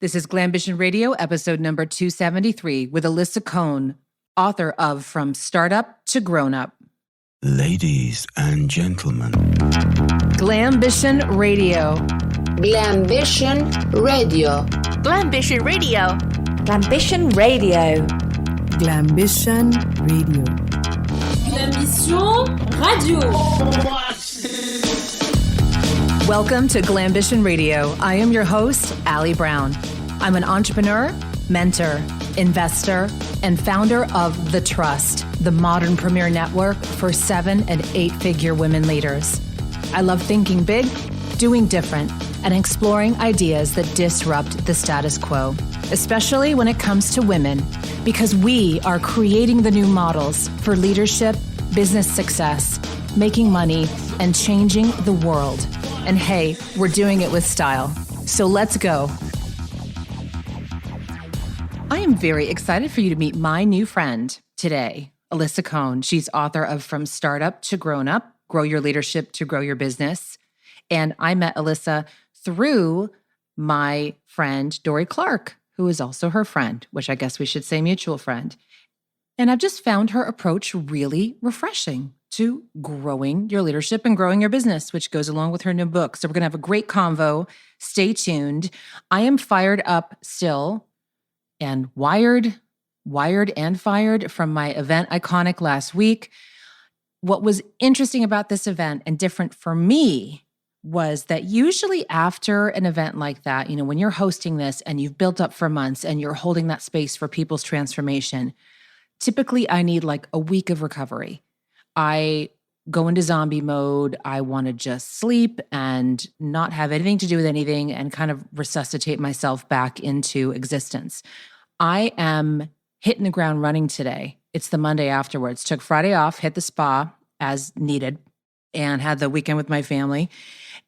This is Glambition Radio, episode number 273, with Alisa Cohn, author of From Startup to Grown Up. Ladies and gentlemen. Glambition Radio. Glambition Radio. Glambition Radio. Glambition Radio. Glambition Radio. Glambition Radio. Welcome to Glambition Radio. I am your host, Allie Brown. I'm an entrepreneur, mentor, investor, and founder of The Trust, the modern premier network for 7- and 8-figure women leaders. I love thinking big, doing different, and exploring ideas that disrupt the status quo, especially when it comes to women, because we are creating the new models for leadership, business success, making money, and changing the world. And hey, we're doing it with style. So let's go. I am very excited for you to meet my new friend today, Alisa Cohn. She's author of From Startup to Grown Up, Grow Your Leadership to Grow Your Business. And I met Alisa through my friend, Dory Clark, who is also her friend, which I guess we should say mutual friend. And I've just found her approach really refreshing to growing your leadership and growing your business, which goes along with her new book. So we're going to have a great convo. Stay tuned. I am fired up still and wired and fired from my event Iconic last week. What was interesting about this event and different for me was that usually after an event like that, you know, when you're hosting this and you've built up for months and you're holding that space for people's transformation, typically I need like a week of recovery. I go into zombie mode. I want to just sleep and not have anything to do with anything and kind of resuscitate myself back into existence. I am hitting the ground running today. It's the Monday afterwards. Took Friday off, hit the spa as needed, and had the weekend with my family.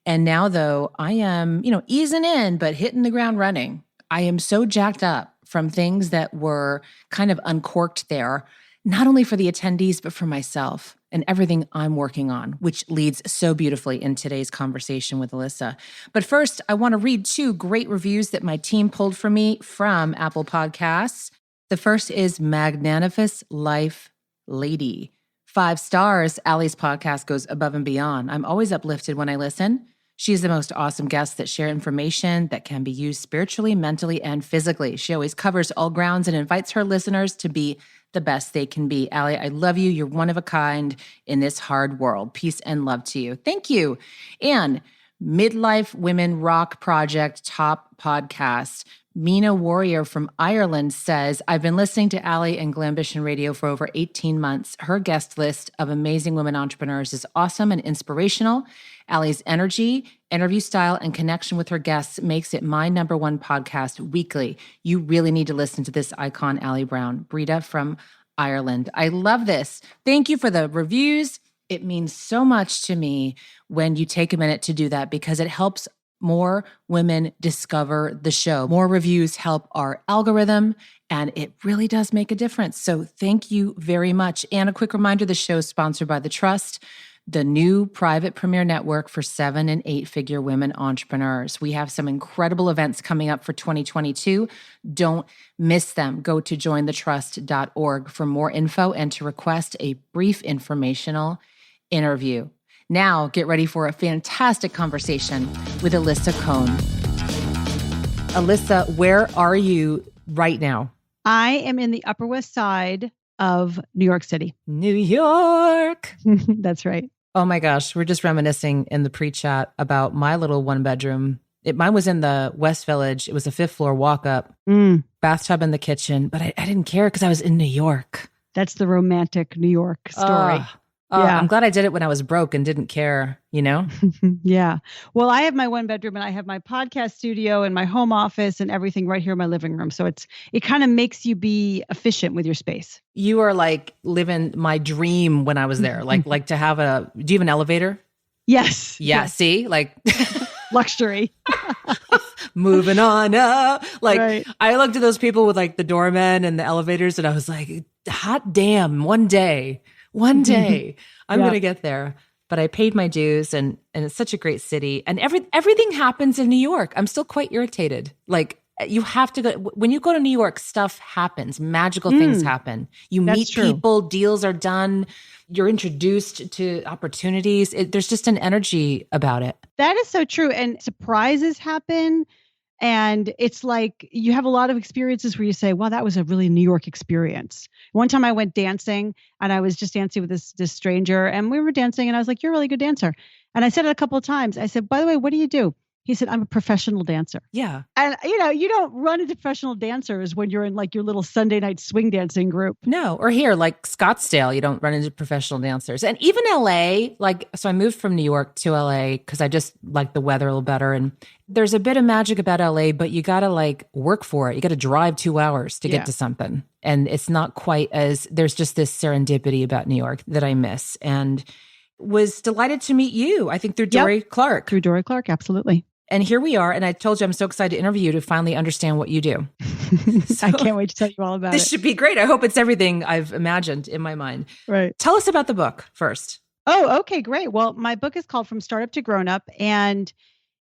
And now, though, I am, easing in, but hitting the ground running. I am so jacked up from things that were kind of uncorked there, not only for the attendees, but for myself and everything I'm working on, which leads so beautifully in today's conversation with Alisa. But first, I want to read 2 great reviews that my team pulled for me from Apple Podcasts. The first is Magnanimous Life Lady. 5 stars. Allie's podcast goes above and beyond. I'm always uplifted when I listen. She's the most awesome guest that share information that can be used spiritually, mentally, and physically. She always covers all grounds and invites her listeners to be the best they can be. Allie, I love you. You're one of a kind in this hard world. Peace and love to you. Thank you. And Midlife Women Rock Project Top Podcast. Mina Warrior from Ireland says, I've been listening to Allie and Glambition Radio for over 18 months. Her guest list of amazing women entrepreneurs is awesome and inspirational. Allie's energy, interview style, and connection with her guests makes it my number 1 podcast weekly. You really need to listen to this icon, Allie Brown. Brita from Ireland. I love this. Thank you for the reviews. It means so much to me when you take a minute to do that because it helps more women discover the show. More reviews help our algorithm, and it really does make a difference. So thank you very much. And a quick reminder, the show is sponsored by The Trust, the new private premier network for 7- and 8-figure women entrepreneurs. We have some incredible events coming up for 2022. Don't miss them. Go to jointhetrust.org for more info and to request a brief informational interview. Now, get ready for a fantastic conversation with Alisa Cohn. Alisa, where are you right now? I am in the Upper West Side of New York City. New York. That's right. Oh my gosh, we're just reminiscing in the pre-chat about my little 1-bedroom. Mine was in the West Village. It was a 5th floor walk-up, bathtub in the kitchen, but I didn't care because I was in New York. That's the romantic New York story. Yeah. I'm glad I did it when I was broke and didn't care, Yeah. Well, I have my 1-bedroom and I have my podcast studio and my home office and everything right here in my living room. So it kind of makes you be efficient with your space. You are like living my dream when I was there. Like to have do you have an elevator? Yes. Yeah. Yes. See, like luxury. Moving on up. Right. I looked at those people with like the doormen and the elevators and I was like, hot damn, one day I'm going to get there. But I paid my dues and it's such a great city. And everything happens in New York. I'm still quite irritated. Like You have to go. When you go to New York, stuff happens. Magical things happen. You meet people, deals are done. You're introduced to opportunities. There's just an energy about it. That is so true. And surprises happen. And it's like you have a lot of experiences where you say, wow, that was a really New York experience. One time I went dancing and I was just dancing with this stranger and we were dancing and I was like, you're a really good dancer. And I said it a couple of times. I said, by the way, what do you do? He said, I'm a professional dancer. Yeah. And, you don't run into professional dancers when you're in like your little Sunday night swing dancing group. No. Or here, like Scottsdale, you don't run into professional dancers. And even LA, so I moved from New York to LA because I just like the weather a little better. And there's a bit of magic about LA, but you got to work for it. You got to drive 2 hours to get to something. And it's not quite there's just this serendipity about New York that I miss. And was delighted to meet you, I think, through Dory Clark. Through Dory Clark, absolutely. And here we are. And I told you I'm so excited to interview you to finally understand what you do. I can't wait to tell you all about it. This should be great. I hope it's everything I've imagined in my mind. Right. Tell us about the book first. Oh, okay, great. Well, my book is called From Startup to Grown Up, and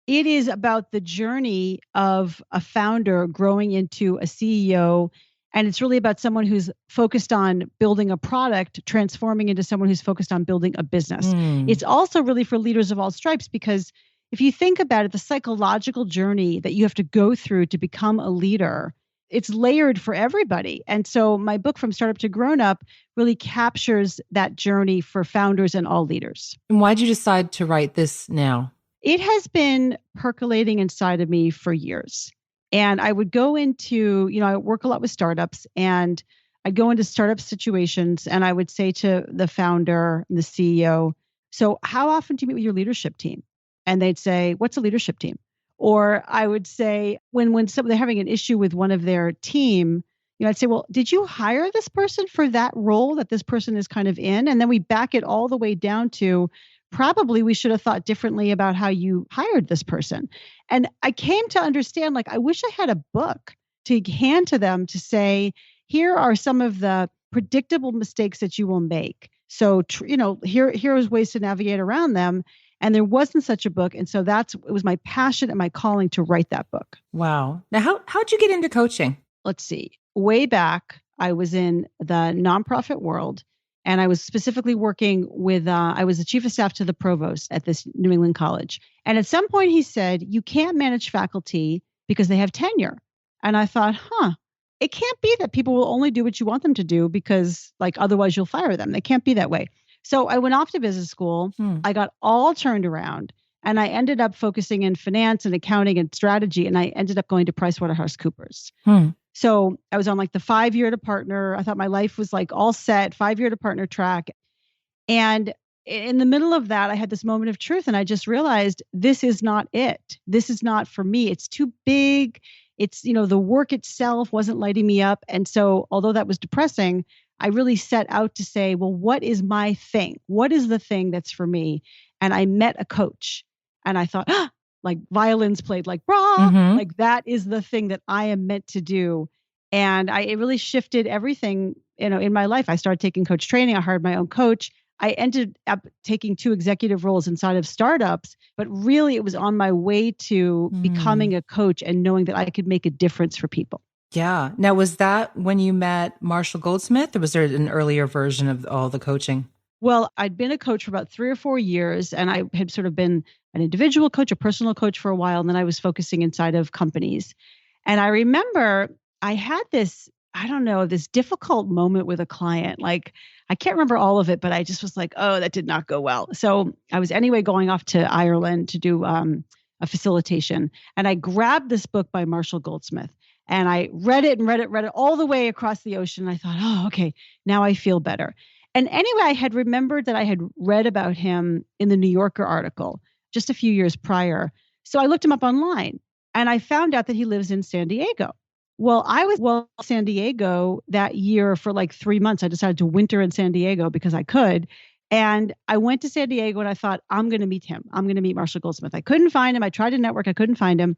it is about the journey of a founder growing into a CEO. And it's really about someone who's focused on building a product, transforming into someone who's focused on building a business. It's also really for leaders of all stripes, because if you think about it, the psychological journey that you have to go through to become a leader, it's layered for everybody. And so my book, From Startup to Grown Up, really captures that journey for founders and all leaders. And why'd you decide to write this now? It has been percolating inside of me for years. And I would go into, I work a lot with startups, and I'd go into startup situations and I would say to the founder, the CEO, so how often do you meet with your leadership team? And they'd say, what's a leadership team? Or I would say, when they're having an issue with one of their team, I'd say, well, did you hire this person for that role that this person is kind of in? And then we back it all the way down to probably we should have thought differently about how you hired this person. And I came to understand, I wish I had a book to hand to them to say, here are some of the predictable mistakes that you will make. So, here is ways to navigate around them. And there wasn't such a book. And so it was my passion and my calling to write that book. Wow. Now, how'd you get into coaching? Let's see. Way back, I was in the nonprofit world, and I was specifically working with, I was the chief of staff to the provost at this New England college. And at some point he said, you can't manage faculty because they have tenure. And I thought, it can't be that people will only do what you want them to do because otherwise you'll fire them. They can't be that way. So I went off to business school. I got all turned around, and I ended up focusing in finance and accounting and strategy. And I ended up going to PricewaterhouseCoopers. So I was on the 5-year to partner. I thought my life was all set, 5-year to partner track. And in the middle of that, I had this moment of truth, and I just realized this is not it. This is not for me. It's too big. It's, the work itself wasn't lighting me up. And so although that was depressing, I really set out to say, well, what is my thing? What is the thing that's for me? And I met a coach, and I thought, violins played rah, that is the thing that I am meant to do. And it really shifted everything, in my life. I started taking coach training. I hired my own coach. I ended up taking 2 executive roles inside of startups, but really it was on my way to becoming a coach and knowing that I could make a difference for people. Yeah. Now, was that when you met Marshall Goldsmith, or was there an earlier version of all the coaching? Well, I'd been a coach for about 3 or 4 years, and I had sort of been an individual coach, a personal coach for a while, and then I was focusing inside of companies. And I remember I had this difficult moment with a client. I can't remember all of it, but I just was oh, that did not go well. So I was anyway going off to Ireland to do a facilitation, and I grabbed this book by Marshall Goldsmith. And I read it all the way across the ocean. And I thought, oh, okay, now I feel better. And anyway, I had remembered that I had read about him in the New Yorker article just a few years prior. So I looked him up online, and I found out that he lives in San Diego. Well, I was in San Diego that year for 3 months. I decided to winter in San Diego because I could. And I went to San Diego, and I thought, I'm going to meet him. I'm going to meet Marshall Goldsmith. I couldn't find him. I tried to network. I couldn't find him.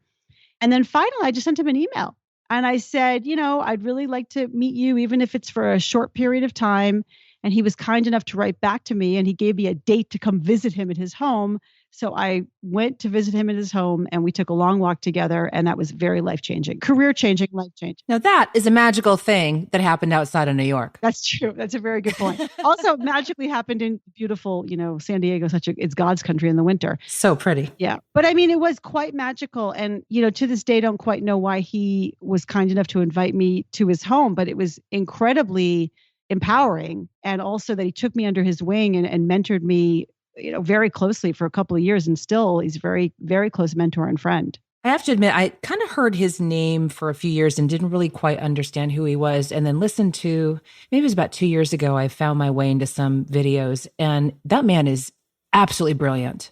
And then finally, I just sent him an email. And I said, I'd really like to meet you, even if it's for a short period of time. And he was kind enough to write back to me, and he gave me a date to come visit him at his home. So I went to visit him in his home and we took a long walk together, and that was very life-changing, career-changing, life-changing. Now that is a magical thing that happened outside of New York. That's true. That's a very good point. Also magically happened in beautiful, San Diego, it's God's country in the winter. So pretty. Yeah. But I mean, it was quite magical. And, to this day, don't quite know why he was kind enough to invite me to his home, but it was incredibly empowering. And also that he took me under his wing and mentored me, very closely for a couple of years. And still he's a very, very close mentor and friend. I have to admit, I kind of heard his name for a few years and didn't really quite understand who he was. And then listened to, maybe it was about 2 years ago, I found my way into some videos, and that man is absolutely brilliant.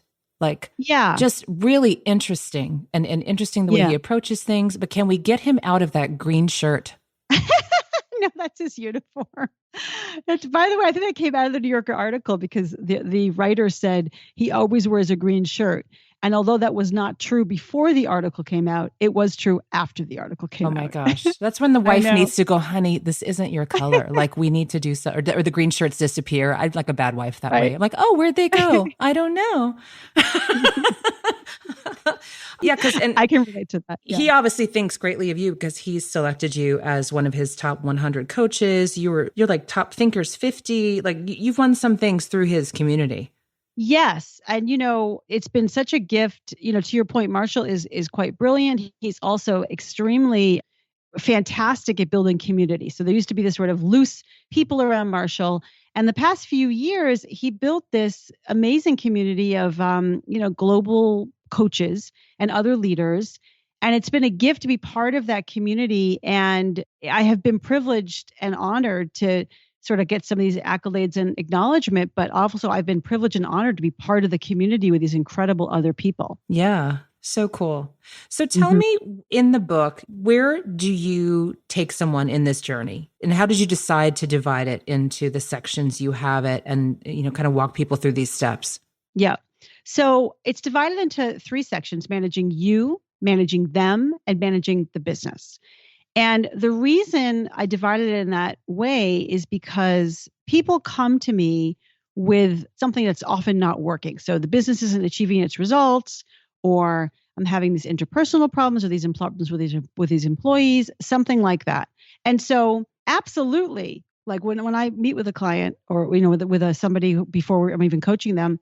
Just really interesting and interesting the way he approaches things. But can we get him out of that green shirt? No, that's his uniform. By the way, I think that came out of the New Yorker article because the writer said he always wears a green shirt. And although that was not true before the article came out, it was true after the article came out. Oh my gosh. That's when the wife needs to go, honey, this isn't your color. We need to do so, or the green shirts disappear. I'd like a bad wife that way. I'm like, oh, where'd they go? I don't know. Yeah, and I can relate to that. Yeah. He obviously thinks greatly of you because he's selected you as one of his top 100 coaches. You're like top thinkers 50. You've won some things through his community. Yes. And, it's been such a gift, to your point, Marshall is quite brilliant. He's also extremely fantastic at building community. So there used to be this sort of loose people around Marshall. And the past few years, he built this amazing community of, global coaches and other leaders. And it's been a gift to be part of that community. And I have been privileged and honored to sort of get some of these accolades and acknowledgement, but also I've been privileged and honored to be part of the community with these incredible other people. Yeah, so cool. So tell me, in the book, where do you take someone in this journey? And how did you decide to divide it into the sections you have it and, kind of walk people through these steps? Yeah. So it's divided into 3 sections: managing you, managing them, and managing the business. And the reason I divided it in that way is because people come to me with something that's often not working. So the business isn't achieving its results, or I'm having these interpersonal problems or these problems with these employees, something like that. And so absolutely, when I meet with a client or, with somebody who, before I'm even coaching them,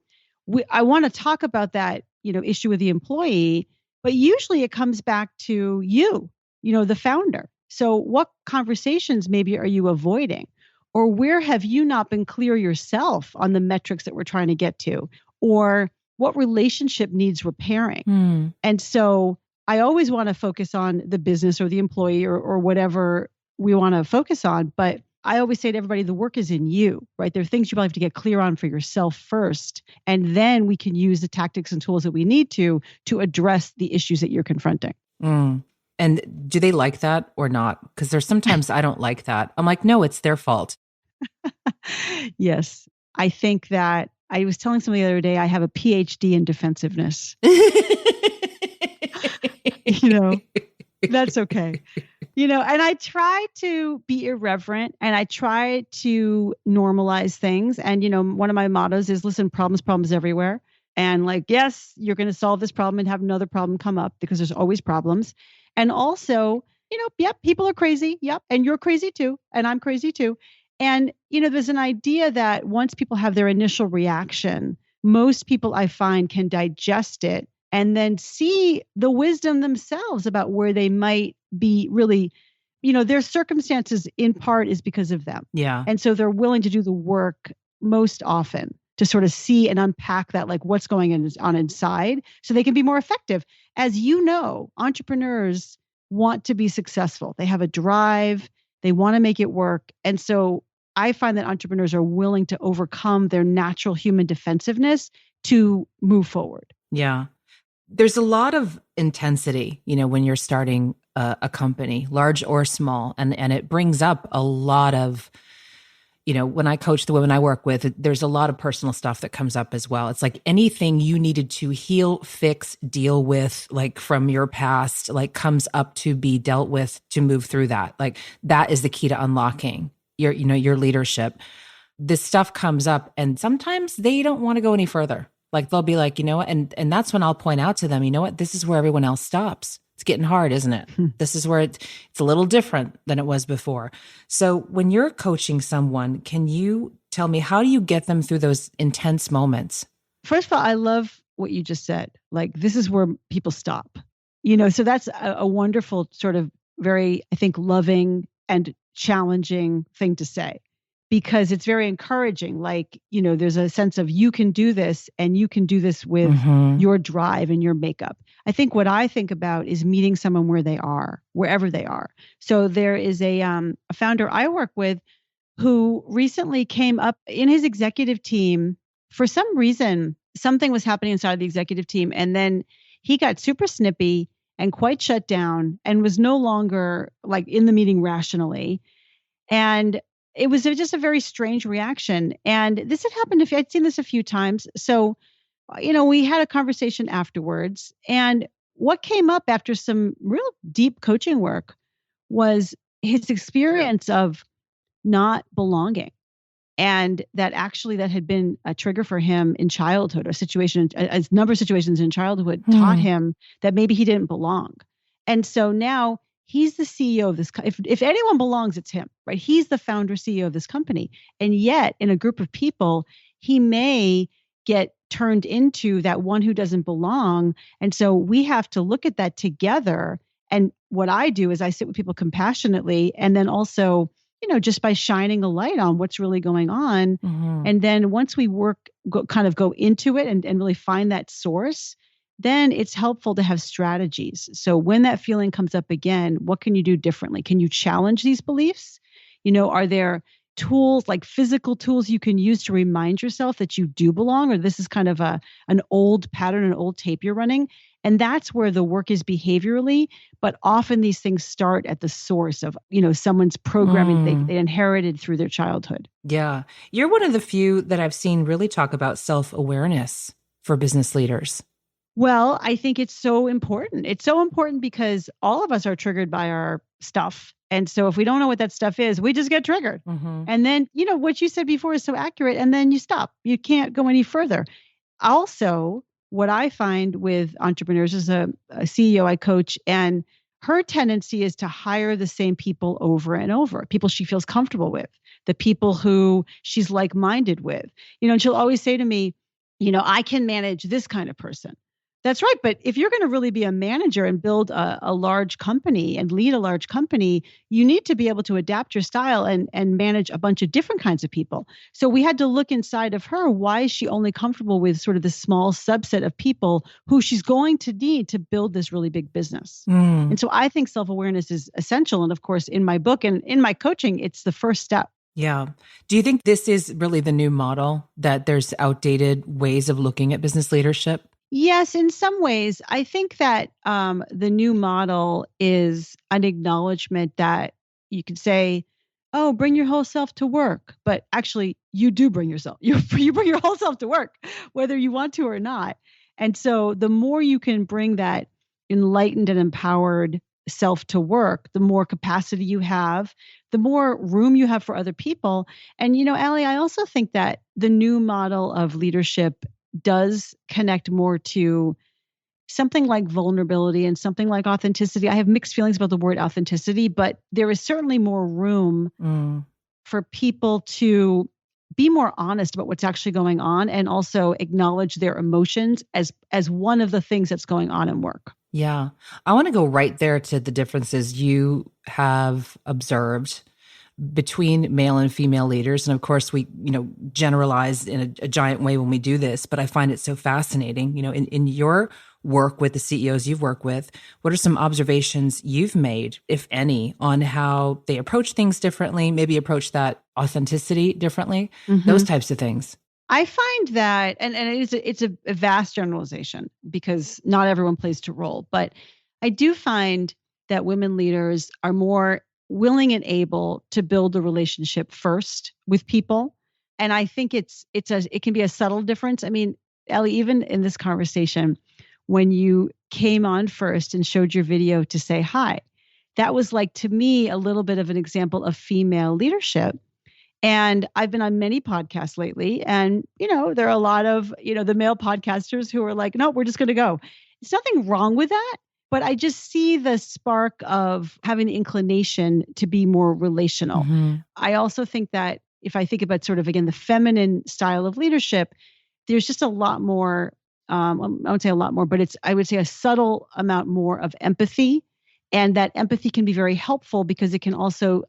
I want to talk about that, issue with the employee, but usually it comes back to you, the founder. So what conversations maybe are you avoiding? Or where have you not been clear yourself on the metrics that we're trying to get to? Or what relationship needs repairing? And so I always want to focus on the business or the employee or whatever we want to focus on. But I always say to everybody, the work is in you, right? There are things you probably have to get clear on for yourself first. And then we can use the tactics and tools that we need to address the issues that you're confronting. And do they like that or not? Because there's sometimes I don't like that. I'm like, no, it's their fault. Yes. I think that I was telling somebody the other day, I have a PhD in defensiveness. That's okay. And I try to be irreverent and I try to normalize things. And, one of my mottos is, listen, problems everywhere. And yes, you're going to solve this problem and have another problem come up because there's always problems. And also, yep, people are crazy. Yep. And you're crazy too. And I'm crazy too. And, there's an idea that once people have their initial reaction, most people I find can digest it and then see the wisdom themselves about where they might be really, their circumstances in part is because of them. Yeah. And so they're willing to do the work most often to sort of see and unpack that, what's going on inside so they can be more effective. As you know, entrepreneurs want to be successful. They have a drive. They want to make it work. And so I find that entrepreneurs are willing to overcome their natural human defensiveness to move forward. Yeah. There's a lot of intensity, when you're starting a company, large or small, and it brings up a lot of, when I coach the women I work with, there's a lot of personal stuff that comes up as well. It's like anything you needed to heal, fix, deal with, from your past, comes up to be dealt with to move through that. That is the key to unlocking your leadership. This stuff comes up and sometimes they don't want to go any further. Like they'll be like, you know what? And that's when I'll point out to them, you know what? This is where everyone else stops. It's getting hard, isn't it? This is where it's a little different than it was before. So when you're coaching someone, can you tell me, how do you get them through those intense moments? First of all, I love what you just said. Like, this is where people stop. So that's a wonderful sort of very, I think, loving and challenging thing to say, because it's very encouraging. Like, there's a sense of you can do this, and you can do this with your drive and your makeup. I think what I think about is meeting someone where they are, wherever they are. So there is a founder I work with who recently came up in his executive team. For some reason, something was happening inside the executive team, and then he got super snippy and quite shut down and was no longer like in the meeting rationally. And it was just a very strange reaction. And this had happened, I'd seen this a few times. So, we had a conversation afterwards. And what came up after some real deep coaching work was his experience of not belonging. And that had been a trigger for him in childhood, or a number of situations in childhood taught him that maybe he didn't belong. And so now he's the CEO of this. If anyone belongs, it's him, right? He's the founder CEO of this company. And yet in a group of people, he may get turned into that one who doesn't belong. And so we have to look at that together. And what I do is I sit with people compassionately, and then also, just by shining a light on what's really going on. And then once we go into it and really find that source, then it's helpful to have strategies. So when that feeling comes up again, what can you do differently? Can you challenge these beliefs? Are there tools, like physical tools you can use to remind yourself that you do belong, or this is kind of an old pattern, an old tape you're running? And that's where the work is behaviorally, but often these things start at the source of, someone's programming they inherited through their childhood. Yeah. You're one of the few that I've seen really talk about self-awareness for business leaders. Well, I think it's so important. It's so important because all of us are triggered by our stuff. And so if we don't know what that stuff is, we just get triggered. And then, what you said before is so accurate. And then you stop. You can't go any further. Also, what I find with entrepreneurs is a CEO I coach, and her tendency is to hire the same people over and over, people she feels comfortable with, the people who she's like-minded with. And she'll always say to me, I can manage this kind of person. That's right. But if you're going to really be a manager and build a large company and lead a large company, you need to be able to adapt your style and manage a bunch of different kinds of people. So we had to look inside of her. Why is she only comfortable with sort of the small subset of people who she's going to need to build this really big business? And so I think self-awareness is essential. And of course, in my book and in my coaching, it's the first step. Yeah. Do you think this is really the new model, that there's outdated ways of looking at business leadership? Yes, in some ways. I think that the new model is an acknowledgement that you could say, oh, bring your whole self to work. But actually, you do bring yourself. You bring your whole self to work, whether you want to or not. And so the more you can bring that enlightened and empowered self to work, the more capacity you have, the more room you have for other people. And, Allie, I also think that the new model of leadership does connect more to something like vulnerability and something like authenticity. I have mixed feelings about the word authenticity, but there is certainly more room for people to be more honest about what's actually going on, and also acknowledge their emotions as one of the things that's going on in work. Yeah. I want to go right there to the differences you have observed between male and female leaders. And of course, we, generalize in a giant way when we do this, but I find it so fascinating. In your work with the CEOs you've worked with, what are some observations you've made, if any, on how they approach things differently, maybe approach that authenticity differently, those types of things? I find that, and it's a vast generalization because not everyone plays to role, but I do find that women leaders are more willing and able to build a relationship first with people. And I think it can be a subtle difference. I mean, Ellie, even in this conversation, when you came on first and showed your video to say hi, that was like, to me, a little bit of an example of female leadership. And I've been on many podcasts lately. And, there are a lot of, the male podcasters who are like, no, we're just going to go. There's nothing wrong with that. But I just see the spark of having the inclination to be more relational. Mm-hmm. I also think that if I think about sort of, again, the feminine style of leadership, there's just a lot more, I won't say a lot more, but I would say a subtle amount more of empathy. And that empathy can be very helpful because it can also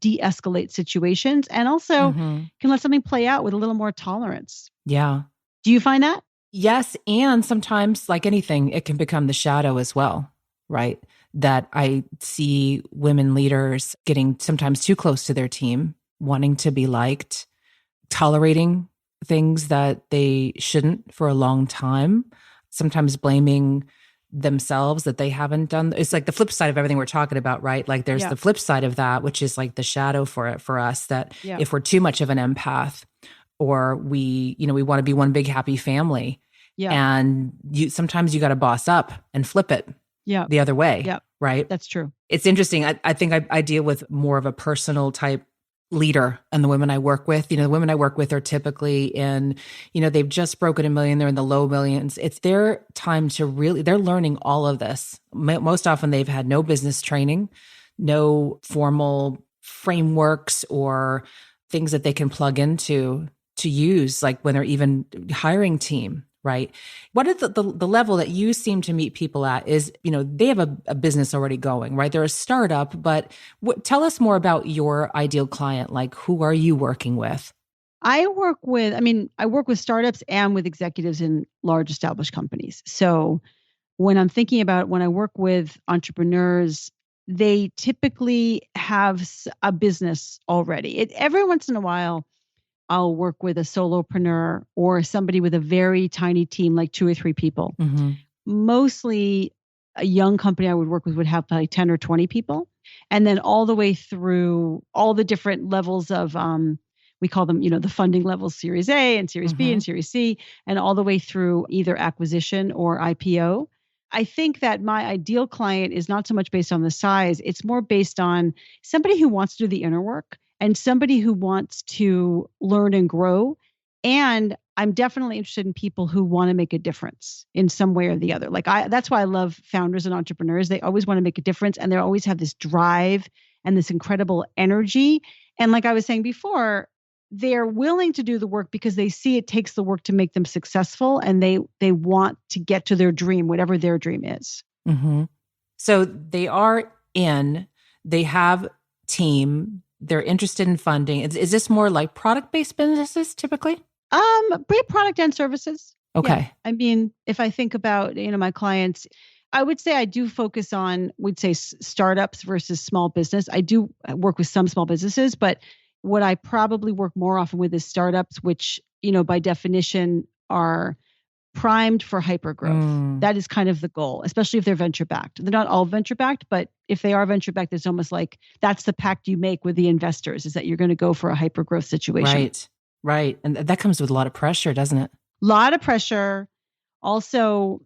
de-escalate situations and also can let something play out with a little more tolerance. Yeah. Do you find that? Yes. And sometimes, like anything, it can become the shadow as well, right? That I see women leaders getting sometimes too close to their team, wanting to be liked, tolerating things that they shouldn't for a long time, sometimes blaming themselves that they haven't done. It's like the flip side of everything we're talking about, right? Like there's the flip side of that, which is like the shadow for us, that if we're too much of an empath, or we want to be one big happy family, and sometimes you got to boss up and flip it the other way, right? That's true. It's interesting. I think I deal with more of a personal type leader, and the women I work with, the women I work with are typically in, they've just broken $1 million, they're in the low millions. It's their time to really, they're learning all of this. Most often they've had no business training, no formal frameworks or things that they can plug into to use, like when they're even hiring team, right? What is the level that you seem to meet people at is, they have a business already going, right? They're a startup, but tell us more about your ideal client. Like, who are you working with? I work with startups and with executives in large established companies. So when I'm thinking about when I work with entrepreneurs, they typically have a business already. Every once in a while, I'll work with a solopreneur or somebody with a very tiny team, like 2 or 3 people. Mm-hmm. Mostly a young company I would work with would have like 10 or 20 people. And then all the way through all the different levels of, we call them, the funding levels, Series A and Series B and Series C, and all the way through either acquisition or IPO. I think that my ideal client is not so much based on the size. It's more based on somebody who wants to do the inner work and somebody who wants to learn and grow. And I'm definitely interested in people who want to make a difference in some way or the other. That's why I love founders and entrepreneurs. They always want to make a difference, and they always have this drive and this incredible energy. And like I was saying before, they're willing to do the work because they see it takes the work to make them successful, and they want to get to their dream, whatever their dream is. Mm-hmm. So they have team, they're interested in funding. Is this more like product-based businesses typically? Product and services. Okay. Yeah. If I think about, my clients, I would say I do focus on, we'd say startups versus small business. I do work with some small businesses, but what I probably work more often with is startups, which, by definition are primed for hypergrowth. That is kind of the goal, especially if they're venture backed. They're not all venture backed, but if they are venture backed, it's almost like that's the pact you make with the investors, is that you're going to go for a hypergrowth situation. Right. And that comes with a lot of pressure, doesn't it? A lot of pressure. Also,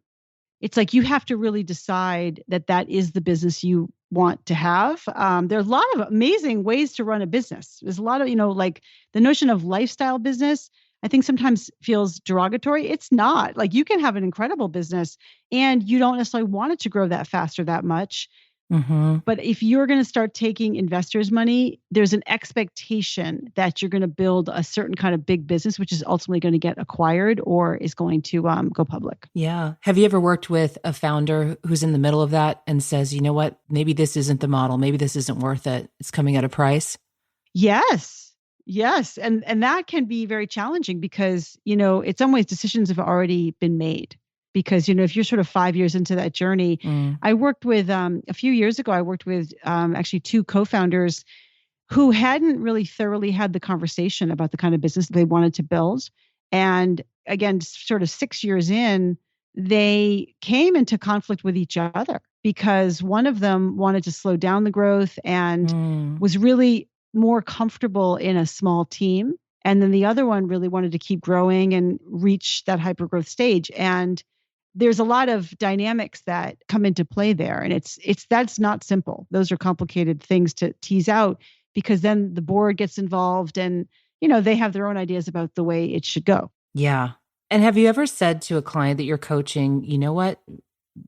it's like you have to really decide that is the business you want to have. There are a lot of amazing ways to run a business. There's a lot of, like the notion of lifestyle business, I think sometimes feels derogatory. It's not. Like, you can have an incredible business and you don't necessarily want it to grow that fast or that much. Mm-hmm. But if you're going to start taking investors' money, there's an expectation that you're going to build a certain kind of big business, which is ultimately going to get acquired or is going to go public. Yeah. Have you ever worked with a founder who's in the middle of that and says, you know what, maybe this isn't the model. Maybe this isn't worth it. It's coming at a price. Yes. And that can be very challenging because, in some ways decisions have already been made. Because, if you're sort of 5 years into that journey, I worked with, a few years ago, actually 2 co-founders who hadn't really thoroughly had the conversation about the kind of business they wanted to build. And again, sort of 6 years in, they came into conflict with each other because one of them wanted to slow down the growth and was really more comfortable in a small team. And then the other one really wanted to keep growing and reach that hypergrowth stage. And there's a lot of dynamics that come into play there. And that's not simple. Those are complicated things to tease out because then the board gets involved and, you know, they have their own ideas about the way it should go. Yeah. And have you ever said to a client that you're coaching, you know what,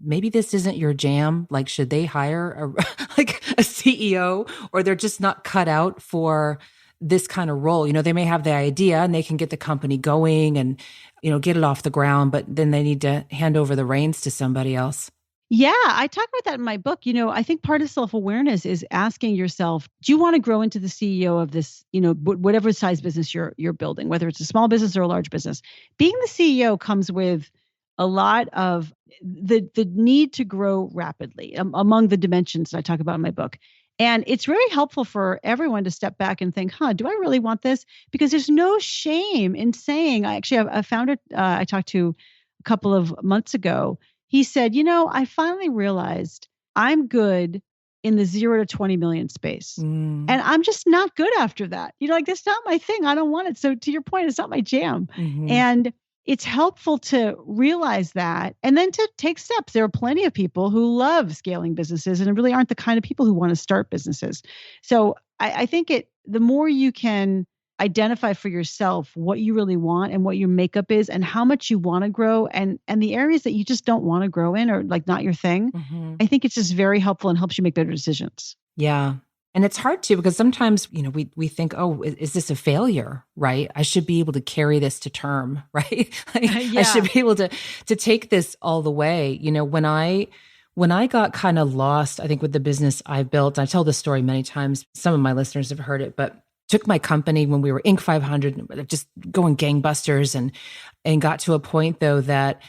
maybe this isn't your jam? Like, should they hire a CEO, or they're just not cut out for this kind of role? You know, they may have the idea and they can get the company going and, you know, get it off the ground, but then they need to hand over the reins to somebody else. Yeah, I talk about that in my book. You know, I think part of self-awareness is asking yourself, do you want to grow into the CEO of this, you know, whatever size business you're building, whether it's a small business or a large business? Being the CEO comes with a lot of the need to grow rapidly among the dimensions that I talk about in my book. And it's really helpful for everyone to step back and think, do I really want this? Because there's no shame in saying, I found it, I talked to a couple of months ago. He said, you know, I finally realized I'm good in the 0 to 20 million space. And I'm just not good after that. You know, like, that's not my thing. I don't want it. So to your point, it's not my jam. Mm-hmm. And it's helpful to realize that and then to take steps. There are plenty of people who love scaling businesses and really aren't the kind of people who want to start businesses. So I think the more you can identify for yourself what you really want and what your makeup is and how much you want to grow and the areas that you just don't want to grow in or like not your thing, mm-hmm. I think it's just very helpful and helps you make better decisions. Yeah. And it's hard too, because sometimes, you know, we think, oh, is this a failure, right? I should be able to carry this to term, right? Like, yeah. I should be able to take this all the way. You know, when I got kind of lost, I think with the business I built, I tell this story many times. Some of my listeners have heard it, but took my company when we were Inc. 500, just going gangbusters and got to a point though that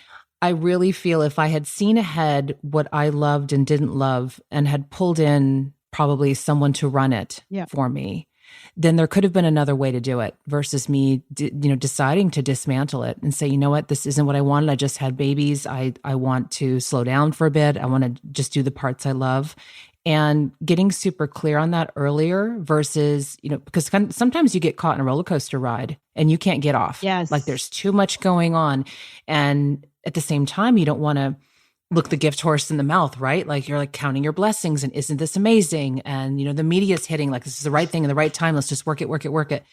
I really feel if I had seen ahead what I loved and didn't love and had pulled in probably someone to run it for me, then there could have been another way to do it versus me, deciding to dismantle it and say, you know what, this isn't what I wanted. I just had babies. I want to slow down for a bit. I want to just do the parts I love. And getting super clear on that earlier versus, you know, because sometimes you get caught in a roller coaster ride and you can't get off. Yes. Like there's too much going on. And at the same time, you don't want to look the gift horse in the mouth, right? Like you're like counting your blessings and isn't this amazing? And, you know, the media's hitting like this is the right thing in the right time. Let's just work it.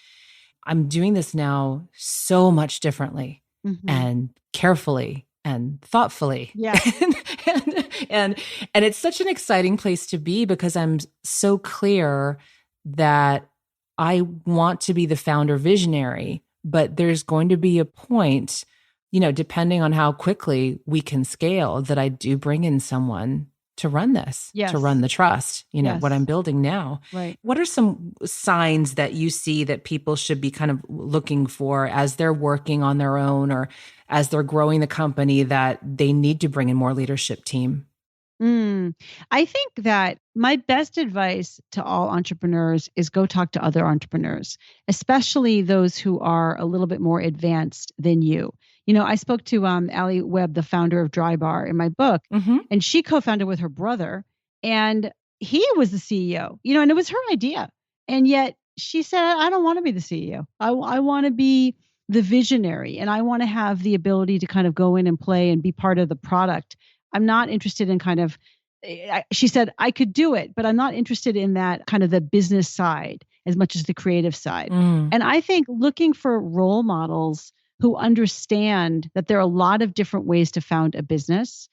I'm doing this now so much differently and carefully and thoughtfully. Yeah. and it's such an exciting place to be because I'm so clear that I want to be the founder visionary, but there's going to be a point, you know, depending on how quickly we can scale, that I do bring in someone to run this, to run the trust, you know, what I'm building now. Right. What are some signs that you see that people should be kind of looking for as they're working on their own or as they're growing the company that they need to bring in more leadership team? I think that my best advice to all entrepreneurs is go talk to other entrepreneurs, especially those who are a little bit more advanced than you. You know, I spoke to Ali Webb, the founder of Dry Bar, in my book, and she co-founded with her brother, and he was the CEO, you know, and it was her idea. And yet she said, I don't want to be the CEO. I want to be the visionary, and I want to have the ability to kind of go in and play and be part of the product. I'm not interested in she said, I could do it, but I'm not interested in that kind of the business side as much as the creative side. And I think looking for role models who understand that there are a lot of different ways to found a business.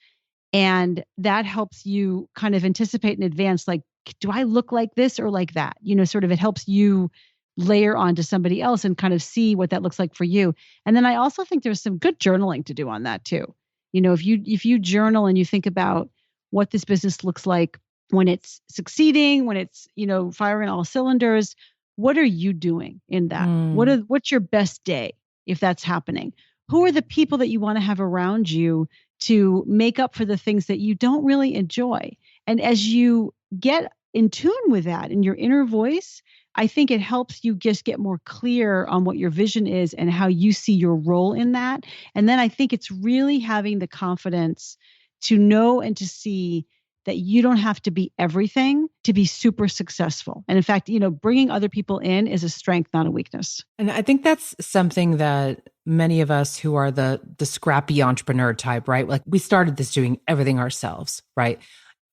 And that helps you kind of anticipate in advance, like, do I look like this or like that? You know, sort of it helps you layer onto somebody else and kind of see what that looks like for you. And then I also think there's some good journaling to do on that too. You know, if you journal and you think about what this business looks like when it's succeeding, when it's, you know, firing all cylinders, what are you doing in that? What's your best day if that's happening? Who are the people that you want to have around you to make up for the things that you don't really enjoy? And as you get in tune with that in your inner voice, I think it helps you just get more clear on what your vision is and how you see your role in that. And then I think it's really having the confidence to know and to see that you don't have to be everything to be super successful. And in fact, you know, bringing other people in is a strength, not a weakness. And I think that's something that many of us who are the scrappy entrepreneur type, right? Like we started this doing everything ourselves, right?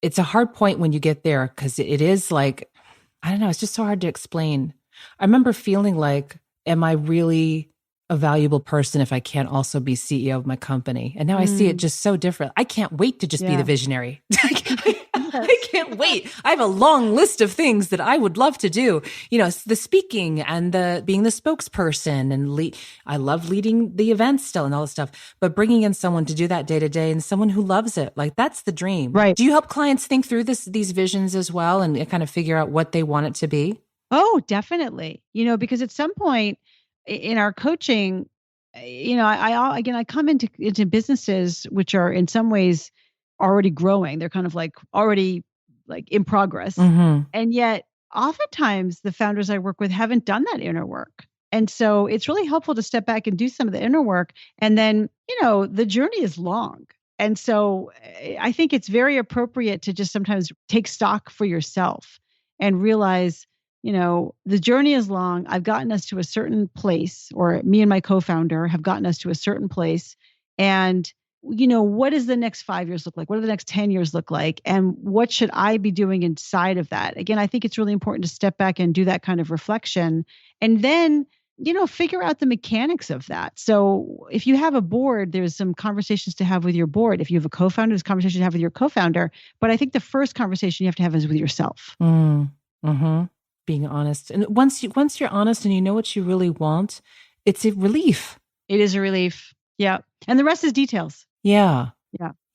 It's a hard point when you get there because it is like, I don't know, it's just so hard to explain. I remember feeling like, am I really a valuable person if I can't also be CEO of my company? And now I see it just so different. I can't wait to just be the visionary. I can't wait. I have a long list of things that I would love to do. You know, the speaking and the being the spokesperson and I love leading the events still and all this stuff, but bringing in someone to do that day to day and someone who loves it, like that's the dream. Right. Do you help clients think through these visions as well and kind of figure out what they want it to be? Oh, definitely. You know, because at some point in our coaching, you know, I come into businesses which are in some ways already growing. They're kind of like already like in progress. And yet oftentimes the founders I work with haven't done that inner work. And so it's really helpful to step back and do some of the inner work. And then, you know, the journey is long. And so I think it's very appropriate to just sometimes take stock for yourself and realize, you know, the journey is long. I've gotten us to a certain place, or me and my co-founder have gotten us to a certain place. And, you know, what does the next 5 years look like? What do the next 10 years look like? And what should I be doing inside of that? Again, I think it's really important to step back and do that kind of reflection. And then, you know, figure out the mechanics of that. So if you have a board, there's some conversations to have with your board. If you have a co-founder, there's conversations to have with your co-founder. But I think the first conversation you have to have is with yourself. Being honest. And once you're honest and you know what you really want, it's a relief. It is a relief. Yeah. And the rest is details. Yeah.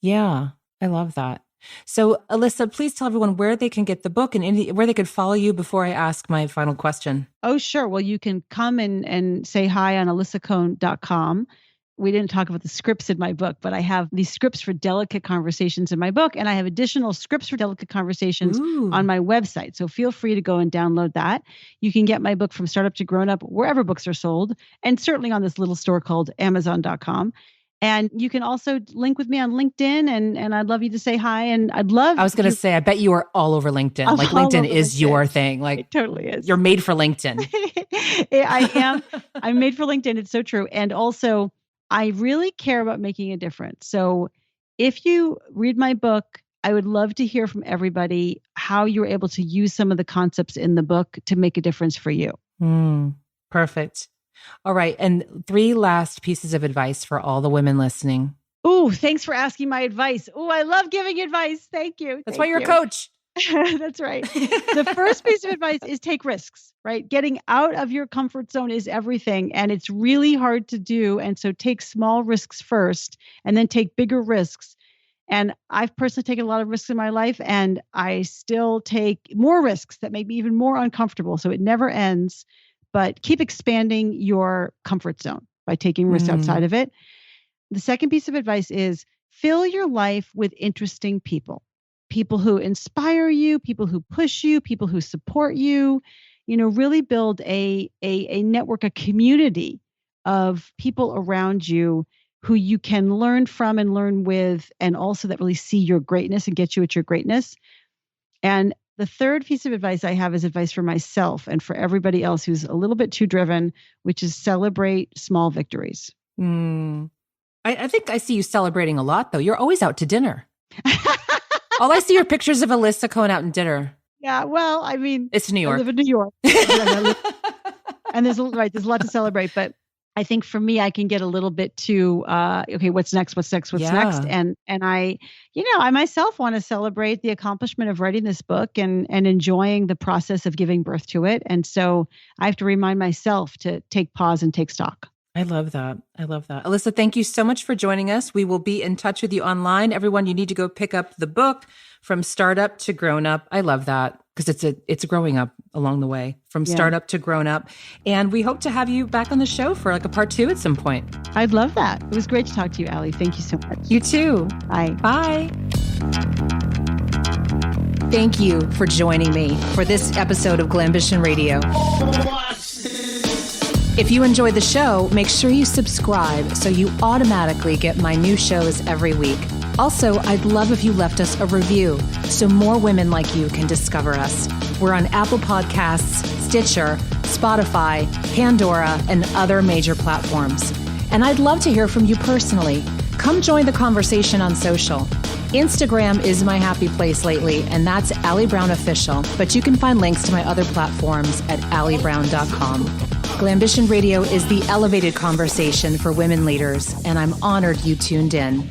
I love that. So Alisa, please tell everyone where they can get the book and where they could follow you before I ask my final question. Oh, sure. Well, you can come and say hi on alisacohn.com. We didn't talk about the scripts in my book, but I have these scripts for delicate conversations in my book, and I have additional scripts for delicate conversations on my website. So feel free to go and download that. You can get my book from Startup to Grown Up wherever books are sold, and certainly on this little store called Amazon.com. And you can also link with me on LinkedIn, and I'd love you to say hi. And I was going to say, I bet you are all over LinkedIn. I'm like LinkedIn is your thing. Like it totally is. You're made for LinkedIn. I am. I'm made for LinkedIn. It's so true. And also, I really care about making a difference. So if you read my book, I would love to hear from everybody how you're able to use some of the concepts in the book to make a difference for you. Perfect. All right. And 3 last pieces of advice for all the women listening. Ooh, thanks for asking my advice. Ooh, I love giving advice. Thank you. That's why you're a coach. That's right. The first piece of advice is take risks, right? Getting out of your comfort zone is everything. And it's really hard to do. And so take small risks first and then take bigger risks. And I've personally taken a lot of risks in my life, and I still take more risks that may be even more uncomfortable. So it never ends, but keep expanding your comfort zone by taking risks outside of it. The second piece of advice is fill your life with interesting people. People who inspire you, people who push you, people who support you, you know, really build a network, a community of people around you who you can learn from and learn with, and also that really see your greatness and get you at your greatness. And the third piece of advice I have is advice for myself and for everybody else who's a little bit too driven, which is celebrate small victories. I think I see you celebrating a lot, though. You're always out to dinner. All I see are pictures of Alisa Cohn out in dinner. Yeah, well, I mean, it's New York. I live in New York, and there's a lot to celebrate. But I think for me, I can get a little bit too okay. What's next? What's next? What's next? And I, you know, I myself want to celebrate the accomplishment of writing this book and enjoying the process of giving birth to it. And so I have to remind myself to take pause and take stock. I love that. Alisa, thank you so much for joining us. We will be in touch with you online. Everyone, you need to go pick up the book From Startup to Grown Up. I love that because it's growing up along the way from startup to grown up. And we hope to have you back on the show for like a part 2 at some point. I'd love that. It was great to talk to you, Ali. Thank you so much. You too. Bye. Bye. Thank you for joining me for this episode of Glambition Radio. If you enjoy the show, make sure you subscribe so you automatically get my new shows every week. Also, I'd love if you left us a review so more women like you can discover us. We're on Apple Podcasts, Stitcher, Spotify, Pandora, and other major platforms. And I'd love to hear from you personally. Come join the conversation on social. Instagram is my happy place lately, and that's Allie Brown Official, but you can find links to my other platforms at alliebrown.com. Glambition Radio is the elevated conversation for women leaders, and I'm honored you tuned in.